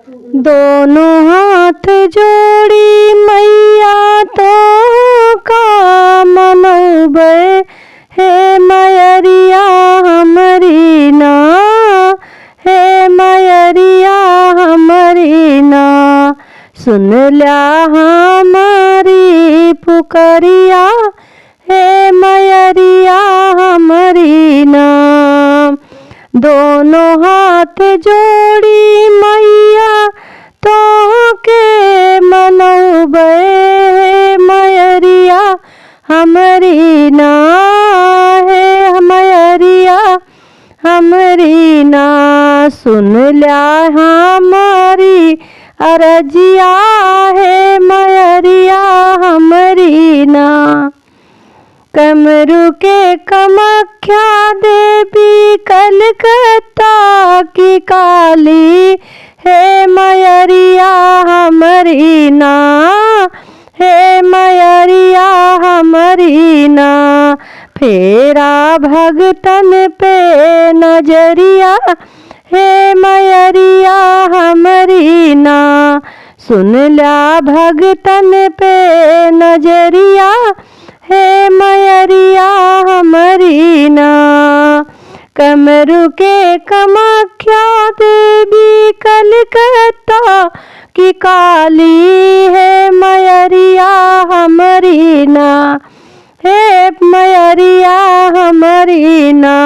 दोनों हाथ जोड़ी मैया तो का मनौबे हे मयरिया हमरी ना, हे मयरिया हमरी ना। सुन ल्या हमारी पुकरिया हे मयरिया हमरी ना। दोनों हाथ जोड़ी मैया तो के मनौबे हे मयरिया हमरी ना, हे मयरिया हमरी ना। सुन ल्या हमारी अरजिया है मयरिया हमरी ना। कमरू के कामाख्या देवी कलकत्ता की काली हे मयरिया हमरी ना, हे मयरिया हमरी ना। फेरा भगतन पे नजरिया हे मयरिया हमरी ना। सुन ल्या भगतन पे नजरिया हे मयरिया हमरी ना। कमरू के कामाख्या देवी कलकत्ता की काली है मयरिया हमरी ना, हे मयरिया हमरी ना।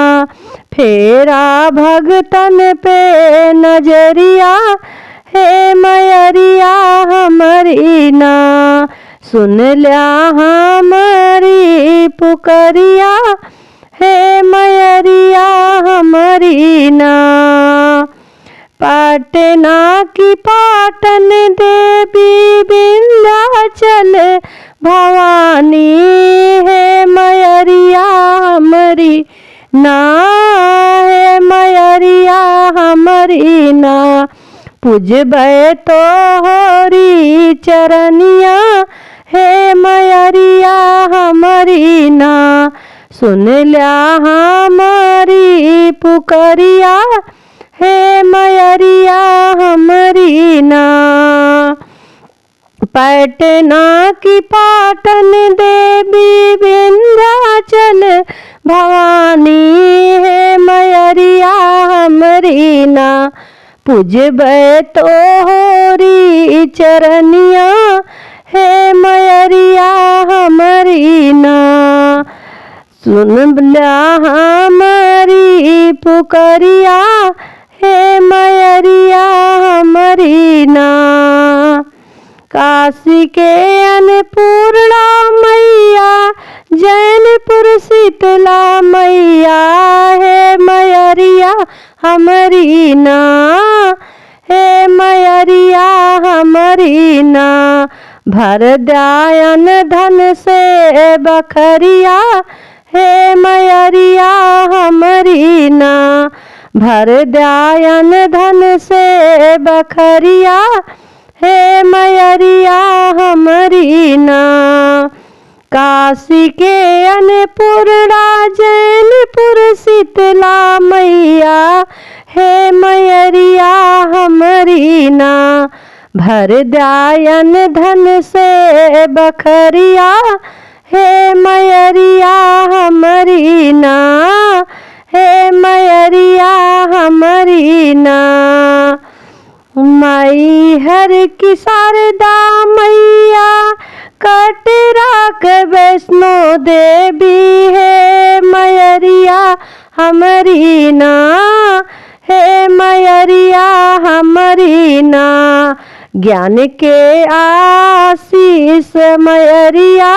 फेरा भगतन पे नजरिया हे मयरिया हमरी ना। सुन ल्या हमारी पुकरिया हे मयरिया हमरी ना। पटना की पाटन देवी विंध्याचल भवानी है मयरिया हमरी ना, है मयरिया हमरी ना। पूजबे तो होरी चरनिया हे मयरिया हमरी ना। सुन ल्या हमारी पुकरिया हे मयरिया हमरी ना। पटना की पाटन देवी विंध्याचल भवानी है मयरिया हमरी ना। पूजबे तो होरी चरनिया हे मयरिया हमरी ना। सुन ल्या हमारी पुकरिया हे मयरिया हमरी ना। काशी के अन्नपूर्णा मैया जैनपुर शीतला मैया हे मयरिया हमरी ना, हे मयरिया हमरी ना। भर दायन धन से बखरिया हे मयरिया हमरी ना। भर दायन धन से बखरिया हे मयरिया हमरी ना। काशी के अन्नपूर्णा जैनपुर शीतला मैया हे मयरिया हमरी ना। भर दायन धन से बखरिया हे मयरिया हमरी ना, हे मयरिया हमरी ना। मैहर की शारदा मैया कटरा के वैष्णो देवी है मयरिया हमरी ना, हे मयरिया हमरी ना। ज्ञान के आशीष मयरिया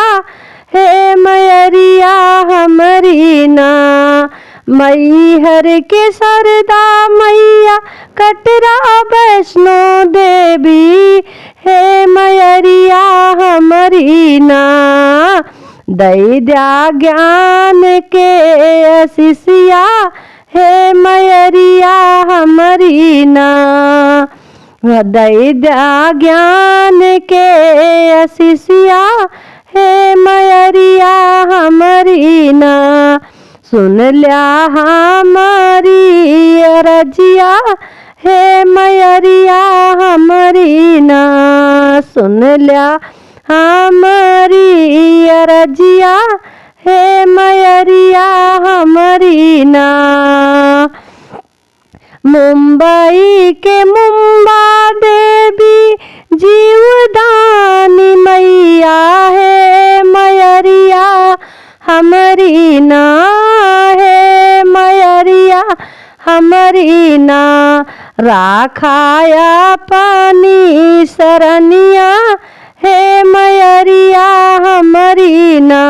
हे मयरिया हमरी ना। मैहर के शारदा मैया कटरा वैष्णो देवी हे मयरिया हमरी ना। दई द्या ज्ञान के आशीषिया हे मयरिया हमरी ना। दई द्या ज्ञान के आशीषिया हे मयरिया हमरी ना। सुन ल्या हमारी अरजिया हे मयरिया हम सुन लिया हमारी अरजिया हे मैरिया हमारी ना। मुंबई के मुंबा देवी जीवदानी मैया है मैरिया हमारी ना है मैरिया हमारी ना। राखाया पानी सरनिया हे मैरिया हमारी ना।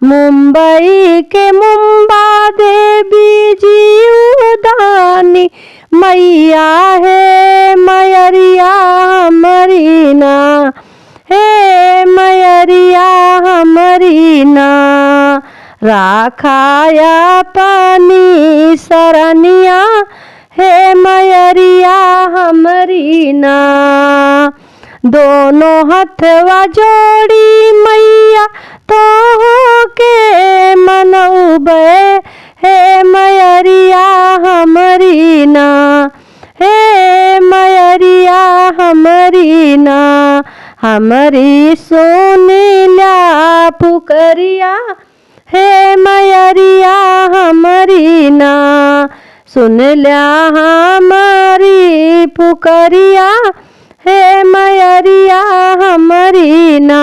मुंबई के मुंबा देवी जीवदानी मैया है मैरिया हमारी ना हे मैरिया हमारी ना। राखाया पानी सरनिया हे मैरिया हमारी ना। दोनों हथवा जोड़ी मैया तो के मनौबे हे मैरिया हमारी ना हे मैरिया हमारी ना। हमारी सुनिला पुकरिया हे मैरिया हमारी ना। सुन लिया हमारी पुकरिया हे मैरिया हमारी ना।